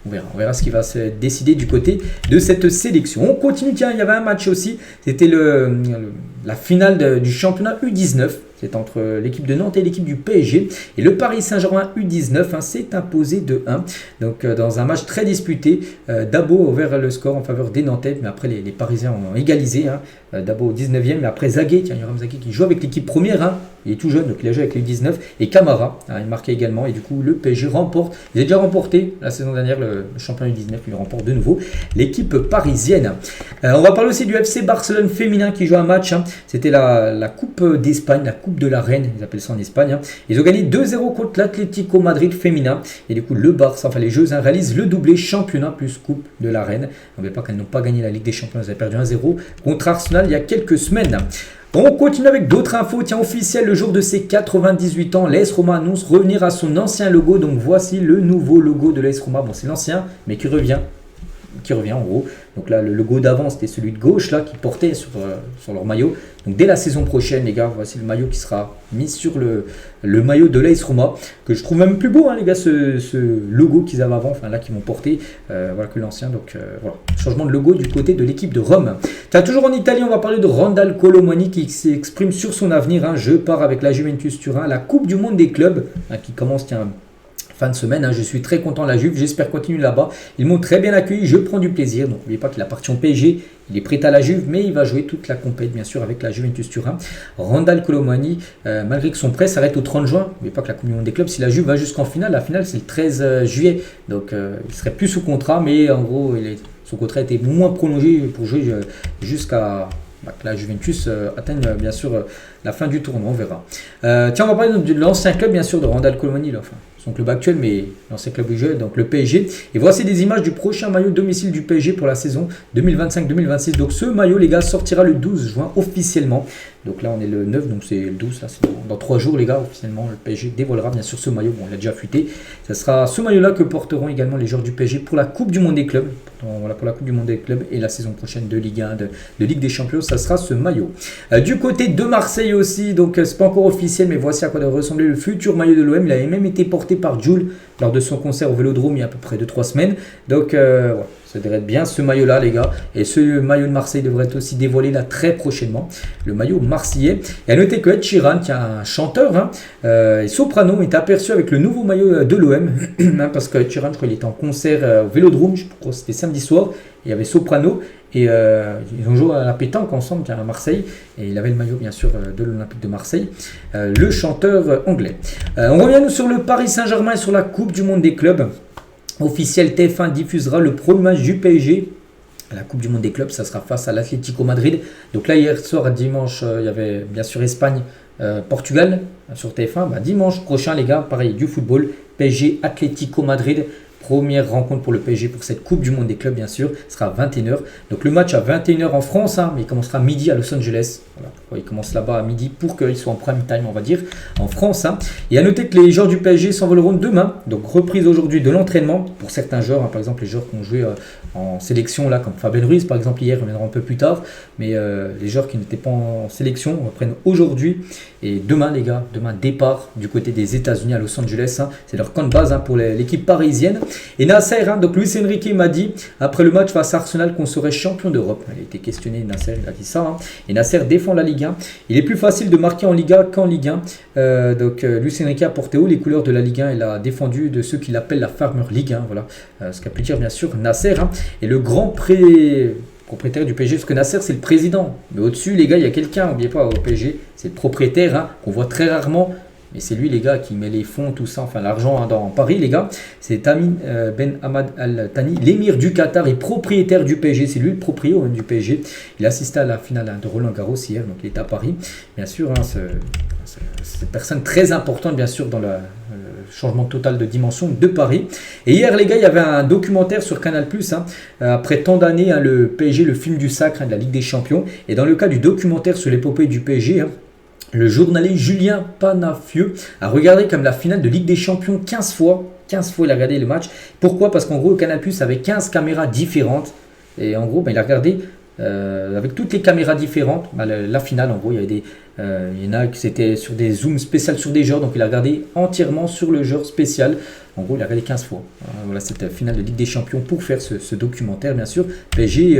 On verra ce qui va se décider du côté de cette sélection. On continue, tiens, il y avait un match aussi, c'était la finale du championnat U19. C'est entre l'équipe de Nantes et l'équipe du PSG. Et le Paris Saint-Germain U19 s'est imposé de 1. Donc dans un match très disputé, Dabo a ouvert le score en faveur des Nantais. Mais après, les Parisiens ont égalisé. Dabo au 19e. Mais après, Zaguet, Yoram Zaguet qui joue avec l'équipe première. Il est tout jeune, donc il a joué avec les U19. Et Camara, il marquait également. Et du coup, le PSG remporte. Ils ont déjà remporté la saison dernière le championnat U19. Il remporte de nouveau l'équipe parisienne. On va parler aussi du FC Barcelone féminin qui joue un match. C'était la Coupe d'Espagne, la Coupe de la Reine, ils appellent ça en Espagne. Ils ont gagné 2-0 contre l'Atlético Madrid féminin. Et du coup, le Barça, les Jeux, réalisent le doublé championnat plus Coupe de la Reine. N'oubliez pas qu'elles n'ont pas gagné la Ligue des Champions, elles avaient perdu 1-0 contre Arsenal il y a quelques semaines. On continue avec d'autres infos. Tiens, officiel, le jour de ses 98 ans, l'AS Roma annonce revenir à son ancien logo. Donc voici le nouveau logo de l'AS Roma. Bon, c'est l'ancien, mais qui revient en gros. Donc là, le logo d'avant, c'était celui de gauche là qui portait sur leur maillot. Donc dès la saison prochaine, les gars, voici le maillot qui sera mis sur le maillot de l'AS Roma, que je trouve même plus beau, les gars, ce logo qu'ils avaient avant, là qu'ils m'ont porté, voilà que l'ancien. Donc voilà, changement de logo du côté de l'équipe de Rome. Toujours en Italie, on va parler de Randal Colomani qui s'exprime sur son avenir. Je pars avec la Juventus Turin, la Coupe du Monde des clubs qui commence fin de semaine. Je suis très content de la Juve, j'espère continuer là-bas. Ils m'ont très bien accueilli, je prends du plaisir. Donc n'oubliez pas qu'il appartient au PSG, il est prêt à la Juve, mais il va jouer toute la compète bien sûr avec la Juventus Turin. Randal Colomani, malgré que son prêt s'arrête au 30 juin, n'oubliez pas que la Coupe du Monde des clubs, si la Juve va jusqu'en finale, la finale c'est le 13 juillet. Donc il serait plus sous contrat, mais en gros son contrat était moins prolongé pour jouer jusqu'à que la Juventus atteigne bien sûr la fin du tournoi, on verra. Tiens, on va parler de l'ancien club bien sûr de Randal Colomani, son club actuel, mais l'ancien club où donc le PSG. Et voici des images du prochain maillot domicile du PSG pour la saison 2025-2026. Donc ce maillot, les gars, sortira le 12 juin officiellement. Donc là, on est le 9, donc c'est le 12. Là, c'est dans 3 jours, les gars, officiellement, le PSG dévoilera bien sûr ce maillot. Bon, il a déjà fuité. Ce sera ce maillot-là que porteront également les joueurs du PSG pour la Coupe du Monde des clubs. Voilà, pour la Coupe du Monde des clubs et la saison prochaine de Ligue 1, de Ligue des Champions, ça sera ce maillot. Du côté de Marseille aussi, donc c'est pas encore officiel, mais voici à quoi devrait ressembler le futur maillot de l'OM. Il avait même été porté par Jules lors de son concert au Vélodrome il y a à peu près 2-3 semaines. Donc voilà, ça devrait être bien ce maillot-là, les gars. Et ce maillot de Marseille devrait être aussi dévoilé là très prochainement. Le maillot marseillais. Et à noter que Ed Sheeran, qui est un chanteur et soprano, est aperçu avec le nouveau maillot de l'OM. Parce que Ed Sheeran, je crois qu'il était en concert au Vélodrome, je crois que c'était samedi soir. Il y avait soprano. Et ils ont joué à la pétanque ensemble à Marseille. Et il avait le maillot, bien sûr, de l'Olympique de Marseille. Le chanteur anglais. On revient nous sur le Paris Saint-Germain et sur la Coupe du Monde des clubs. Officiel, TF1 diffusera le premier match du PSG à la Coupe du Monde des clubs. Ça sera face à l'Atlético Madrid. Donc là, hier soir, dimanche, il y avait bien sûr Espagne, Portugal sur TF1. Dimanche prochain, les gars, pareil, du football. PSG, Atlético Madrid. Première rencontre pour le PSG pour cette Coupe du Monde des clubs, bien sûr. Ce sera à 21h. Donc le match à 21h en France, mais il commencera midi à Los Angeles. Voilà pourquoi il commence là-bas à midi pour qu'il soit en prime time, on va dire, en France. Et à noter que les joueurs du PSG s'envoleront demain. Donc reprise aujourd'hui de l'entraînement pour certains joueurs. Par exemple, les joueurs qui ont joué en sélection, là, comme Fabien Ruiz, par exemple, hier, reviendront un peu plus tard. Mais les joueurs qui n'étaient pas en sélection reprennent aujourd'hui. Et demain, les gars, demain, départ du côté des États-Unis à Los Angeles. C'est leur camp de base pour l'équipe parisienne. Et Nasser, donc Luis Enrique m'a dit après le match face à Arsenal qu'on serait champion d'Europe. Il a été questionné, Nasser, il a dit ça. Et Nasser défend la Ligue 1. Il est plus facile de marquer en Liga qu'en Ligue 1. Donc Luis Enrique a porté haut les couleurs de la Ligue 1. Il a défendu de ceux qu'il appelle la Farmer League. Voilà ce qu'a pu dire bien sûr Nasser. Et le grand propriétaire du PSG, parce que Nasser c'est le président. Mais au-dessus, les gars, il y a quelqu'un, n'oubliez pas, au PSG, c'est le propriétaire qu'on voit très rarement. Et c'est lui, les gars, qui met les fonds, tout ça, enfin l'argent dans Paris, les gars. C'est Tamim Ben Hamad Al Thani, l'émir du Qatar et propriétaire du PSG. C'est lui le propriétaire du PSG. Il assistait à la finale de Roland Garros hier, donc il est à Paris. Bien sûr, c'est une personne très importante, bien sûr, dans le changement total de dimension de Paris. Et hier, les gars, il y avait un documentaire sur Canal+, après tant d'années, le PSG, le film du sacre de la Ligue des Champions. Et dans le cas du documentaire sur l'épopée du PSG, le journaliste Julien Panafieux a regardé comme la finale de Ligue des Champions 15 fois. 15 fois, il a regardé le match. Pourquoi ? Parce qu'en gros, le Canal+ avait 15 caméras différentes. Et en gros, il a regardé avec toutes les caméras différentes. La finale, en gros, il y avait il y en a qui c'était sur des zooms spéciaux sur des joueurs. Donc, il a regardé entièrement sur le joueur spécial. En gros, il a regardé 15 fois. Voilà, cette finale de Ligue des Champions pour faire ce documentaire, bien sûr. PSG,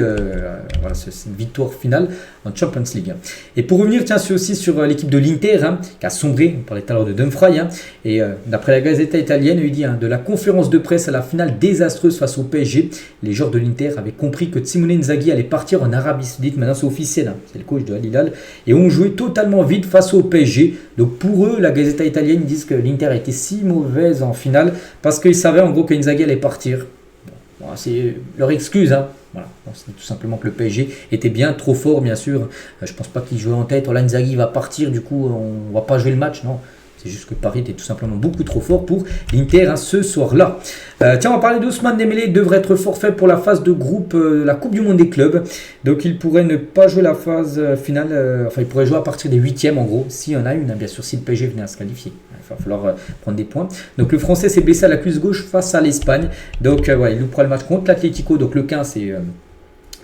voilà, c'est une victoire finale en Champions League. Et pour revenir, tiens, c'est aussi sur l'équipe de l'Inter, qui a sombré. On parlait tout à l'heure de Dumfries. Et d'après la Gazzetta italienne, il dit de la conférence de presse à la finale désastreuse face au PSG, les joueurs de l'Inter avaient compris que Simone Inzaghi allait partir en Arabie Saoudite. Maintenant, c'est officiel. C'est le coach de Al Hilal. Et ont joué totalement vite face au PSG. Donc pour eux, la Gazzetta italienne, ils disent que l'Inter a été si mauvaise en finale parce qu'ils savaient en gros qu'Inzaghi allait partir. Bon, c'est leur excuse. Voilà. Bon, c'est tout simplement que le PSG était bien trop fort, bien sûr. Je pense pas qu'il jouait en tête. Là, Inzaghi va partir, du coup, on va pas jouer le match. Non. C'est juste que Paris était tout simplement beaucoup trop fort pour l'Inter ce soir-là. Tiens, on va parler d'Ousmane Dembélé. Il devrait être forfait pour la phase de groupe la Coupe du Monde des clubs. Donc, il pourrait ne pas jouer la phase finale. Enfin, il pourrait jouer à partir des 8e en gros. S'il y en a une, bien sûr, si le PSG venait à se qualifier. Il va falloir prendre des points. Donc, le Français s'est blessé à la cuisse gauche face à l'Espagne. Donc, il loupera le match contre l'Atlético. Donc, le 15,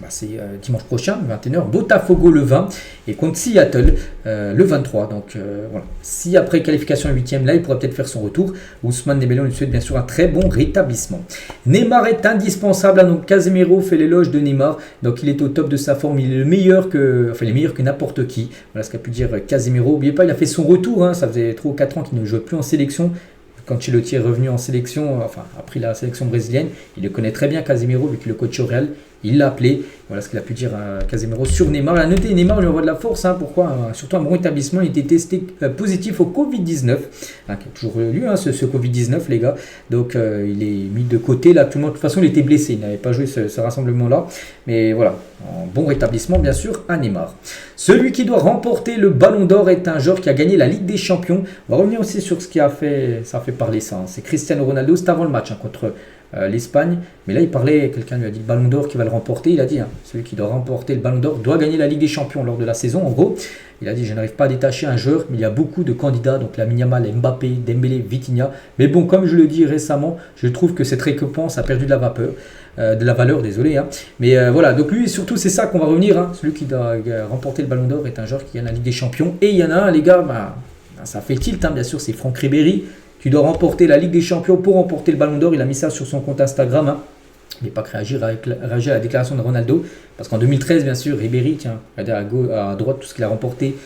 c'est dimanche prochain, 21h, Botafogo le 20 et contre Seattle le 23. Donc voilà. Si après qualification à 8e, là il pourrait peut-être faire son retour. Ousmane Dembélé, on lui souhaite bien sûr un très bon rétablissement. Neymar est indispensable. Donc Casemiro fait l'éloge de Neymar. Donc il est au top de sa forme. Il est il est meilleur que n'importe qui. Voilà ce qu'a pu dire Casemiro. N'oubliez pas, il a fait son retour. Ça faisait 3 ou 4 ans qu'il ne jouait plus en sélection. Quand Ancelotti est revenu en sélection, après la sélection brésilienne, il le connaît très bien Casemiro vu qu'il le coach au Real. il l'a appelé. Voilà ce qu'il a pu dire à Casemiro sur Neymar. À noter, Neymar lui envoie de la force. Pourquoi surtout un bon établissement. Il était testé positif au Covid-19. Qui a toujours eu ce Covid-19, les gars. Donc il est mis de côté. Là, tout le monde, de toute façon, il était blessé. Il n'avait pas joué ce rassemblement-là. Mais voilà, un bon rétablissement, bien sûr, à Neymar. Celui qui doit remporter le Ballon d'Or est un joueur qui a gagné la Ligue des Champions. On va revenir aussi sur ce qui a fait parler ça. C'est Cristiano Ronaldo. C'était avant le match contre l'Espagne. Mais là, il parlait, quelqu'un lui a dit le Ballon d'Or qui va le remporter. Il a dit, celui qui doit remporter le Ballon d'Or doit gagner la Ligue des Champions lors de la saison. En gros, il a dit, je n'arrive pas à détacher un joueur, mais il y a beaucoup de candidats. Donc Lamine Yamal, Mbappé, Dembélé, Vitinha. Mais bon, comme je le dis récemment, je trouve que cette récompense a perdu de la valeur, désolé. Mais voilà, donc lui, surtout, c'est ça qu'on va revenir. Celui qui doit remporter le Ballon d'Or est un joueur qui gagne la Ligue des Champions. Et il y en a un, les gars, ça fait tilt, bien sûr, c'est Franck Ribéry. Tu dois remporter la Ligue des Champions pour remporter le Ballon d'Or. Il a mis ça sur son compte Instagram. Il n'est pas réagi à la déclaration de Ronaldo. Parce qu'en 2013, bien sûr, Ribéry, regardez à droite tout ce qu'il a remporté.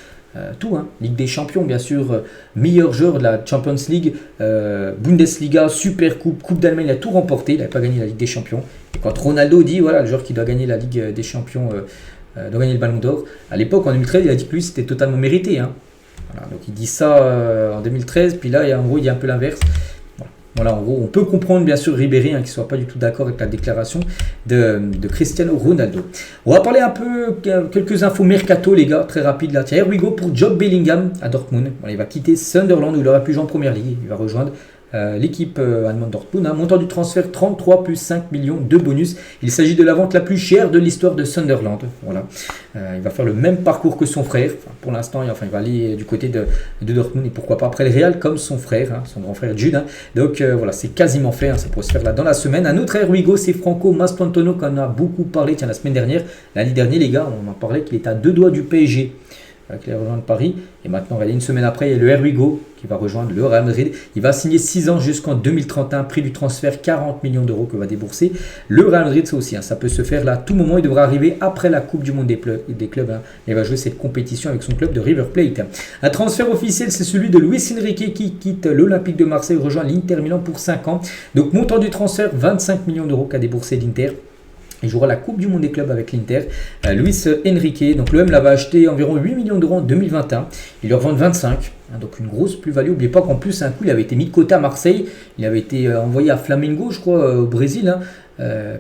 Ligue des Champions, bien sûr, meilleur joueur de la Champions League, Bundesliga, Super Coupe, Coupe d'Allemagne, il a tout remporté. Il n'avait pas gagné la Ligue des Champions. Et quand Ronaldo dit, voilà, le joueur qui doit gagner la Ligue des Champions doit gagner le Ballon d'Or, à l'époque, en 2013, il a dit que lui, c'était totalement mérité. Voilà, donc il dit ça en 2013, puis là, en gros, il y a un peu l'inverse. Voilà, en gros, on peut comprendre bien sûr Ribéry qui ne soit pas du tout d'accord avec la déclaration de Cristiano Ronaldo. On va parler un peu, quelques infos mercato, les gars, très rapide là. Tiens, here we go pour Jude Bellingham à Dortmund. Voilà, il va quitter Sunderland où il aurait pu jouer en première ligue. Il va rejoindre l'équipe allemande Dortmund. Montant du transfert 33 plus 5 millions de bonus. Il s'agit de la vente la plus chère de l'histoire de Sunderland. Voilà. Il va faire le même parcours que son frère. Pour l'instant, il va aller du côté de Dortmund et pourquoi pas après le Real comme son frère, son grand frère Jude. Donc voilà, c'est quasiment fait. Ça pourrait se faire là dans la semaine. Un autre Erwigo, c'est Franco Mastantuono qu'on a beaucoup parlé la semaine dernière. L'année dernière, les gars, on en parlait qu'il est à 2 doigts du PSG. Qui a rejoint Paris. Et maintenant, une semaine après, il y a le Erwigo qui va rejoindre le Real Madrid. Il va signer 6 ans jusqu'en 2031. Prix du transfert 40 millions d'euros que va débourser le Real Madrid. Ça aussi, ça peut se faire là à tout moment. Il devra arriver après la Coupe du Monde des clubs. Il va jouer cette compétition avec son club de River Plate. Un transfert officiel, c'est celui de Luis Enrique qui quitte l'Olympique de Marseille, rejoint l'Inter Milan pour 5 ans. Donc, montant du transfert, 25 millions d'euros qu'a déboursé l'Inter. Il jouera la Coupe du Monde des clubs avec l'Inter. Luis Enrique, donc l'OM l'avait acheté environ 8 millions d'euros en 2021. Il leur vend 25, donc une grosse plus-value. N'oubliez pas qu'en plus, un coup, il avait été mis de côté à Marseille. Il avait été envoyé à Flamengo, je crois, au Brésil.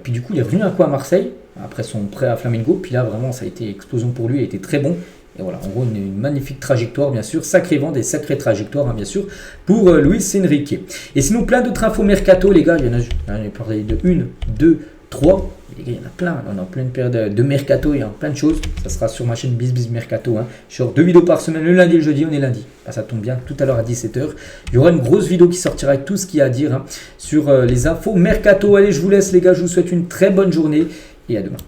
Puis du coup, il est revenu un coup à Marseille, après son prêt à Flamengo. Puis là, vraiment, ça a été explosion pour lui. Il a été très bon. Et voilà, en gros, une magnifique trajectoire, bien sûr. Sacré vent, des sacrées trajectoires, bien sûr, pour Luis Enrique. Et sinon, plein d'autres infos mercato, les gars. J'en ai parlé de 1, 2, 3. Les gars, il y en a plein. On a plein de périodes de mercato. Il y a plein de choses. Ça sera sur ma chaîne BizBiz Mercato. Genre 2 vidéos par semaine, le lundi et le jeudi. On est lundi. Ça tombe bien. Tout à l'heure à 17h. Il y aura une grosse vidéo qui sortira avec tout ce qu'il y a à dire sur les infos mercato. Allez, je vous laisse, les gars. Je vous souhaite une très bonne journée et à demain.